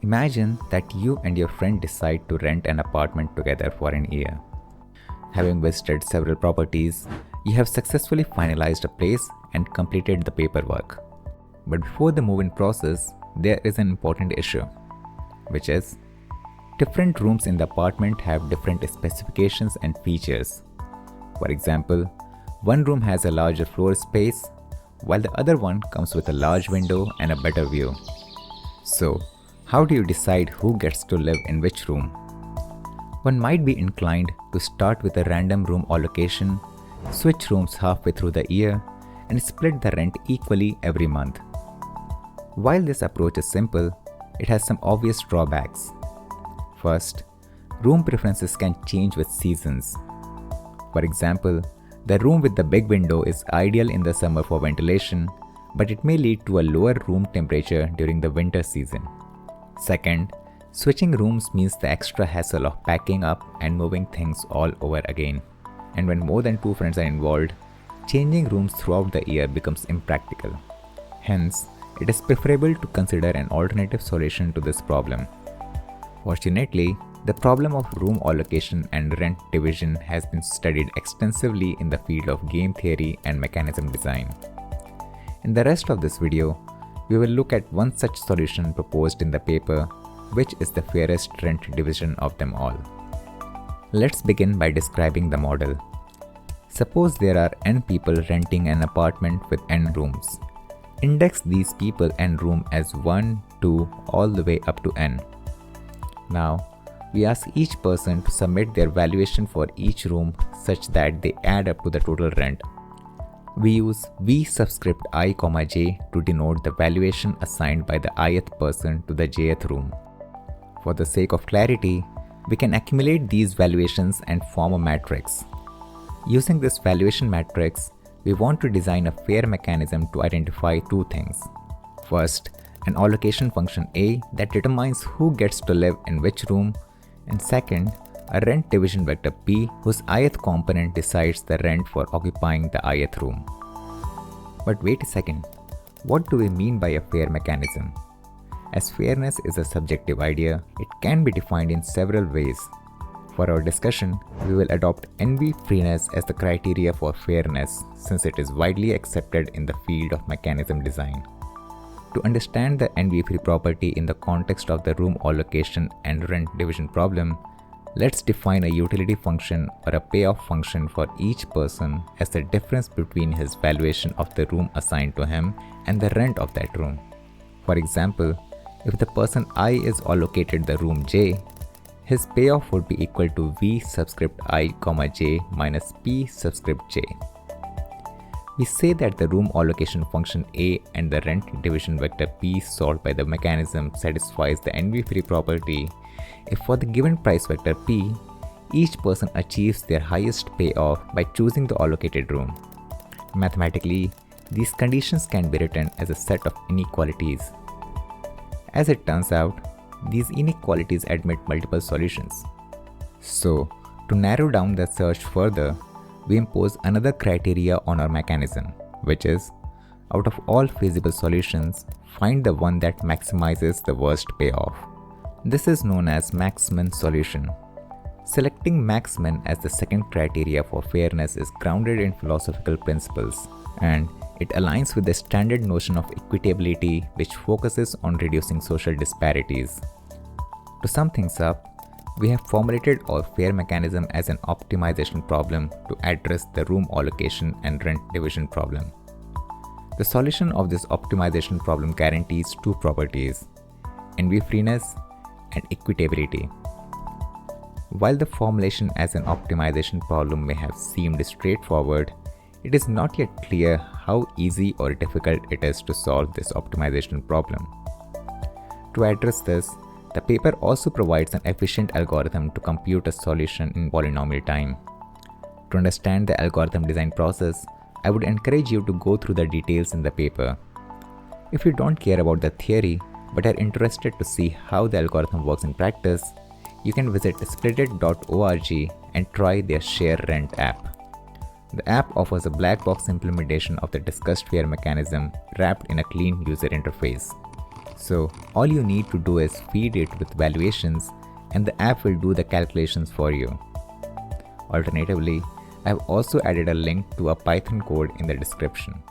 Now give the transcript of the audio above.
Imagine that you and your friend decide to rent an apartment together for an year. Having visited several properties, you have successfully finalized a place and completed the paperwork. But before the move-in process, there is an important issue, which is different rooms in the apartment have different specifications and features. For example, one room has a larger floor space, while the other one comes with a large window and a better view. So, how do you decide who gets to live in which room? One might be inclined to start with a random room allocation, switch rooms halfway through the year, and split the rent equally every month. While this approach is simple, it has some obvious drawbacks. First, room preferences can change with seasons. For example, the room with the big window is ideal in the summer for ventilation, but it may lead to a lower room temperature during the winter season. Second, switching rooms means the extra hassle of packing up and moving things all over again. And when more than two friends are involved, changing rooms throughout the year becomes impractical. Hence, it is preferable to consider an alternative solution to this problem. Fortunately, the problem of room allocation and rent division has been studied extensively in the field of game theory and mechanism design. In the rest of this video, we will look at one such solution proposed in the paper, which is the fairest rent division of them all. Let's begin by describing the model. Suppose there are n people renting an apartment with n rooms. Index these people and room as 1, 2, all the way up to n. Now, we ask each person to submit their valuation for each room such that they add up to the total rent. We use V subscript I, j to denote the valuation assigned by the ith person to the jth room. For the sake of clarity, we can accumulate these valuations and form a matrix. Using this valuation matrix, we want to design a fair mechanism to identify two things. First, an allocation function A that determines who gets to live in which room, and second, a rent division vector P whose ith component decides the rent for occupying the ith room. But wait a second, what do we mean by a fair mechanism? As fairness is a subjective idea, it can be defined in several ways. For our discussion, we will adopt envy-freeness as the criteria for fairness since it is widely accepted in the field of mechanism design. To understand the envy-free property in the context of the room allocation and rent division problem, let's define a utility function or a payoff function for each person as the difference between his valuation of the room assigned to him and the rent of that room. For example, if the person I is allocated the room J, his payoff would be equal to V subscript I, j minus P subscript j. We say that the room allocation function A and the rent division vector P solved by the mechanism satisfies the envy-free property if for the given price vector P, each person achieves their highest payoff by choosing the allocated room. Mathematically, these conditions can be written as a set of inequalities. As it turns out, these inequalities admit multiple solutions. So, to narrow down the search further, we impose another criteria on our mechanism, which is, out of all feasible solutions, find the one that maximizes the worst payoff. This is known as max-min solution. Selecting max-min as the second criteria for fairness is grounded in philosophical principles, and it aligns with the standard notion of equitability, which focuses on reducing social disparities. To sum things up, we have formulated our fair mechanism as an optimization problem to address the room allocation and rent division problem. The solution of this optimization problem guarantees two properties: envy-freeness and equitability. While the formulation as an optimization problem may have seemed straightforward, it is not yet clear how easy or difficult it is to solve this optimization problem. To address this, the paper also provides an efficient algorithm to compute a solution in polynomial time. To understand the algorithm design process, I would encourage you to go through the details in the paper. If you don't care about the theory but are interested to see how the algorithm works in practice, you can visit splitit.org and try their Share Rent app. The app offers a black box implementation of the discussed fair mechanism wrapped in a clean user interface. So all you need to do is feed it with valuations and the app will do the calculations for you. Alternatively, I have also added a link to a Python code in the description.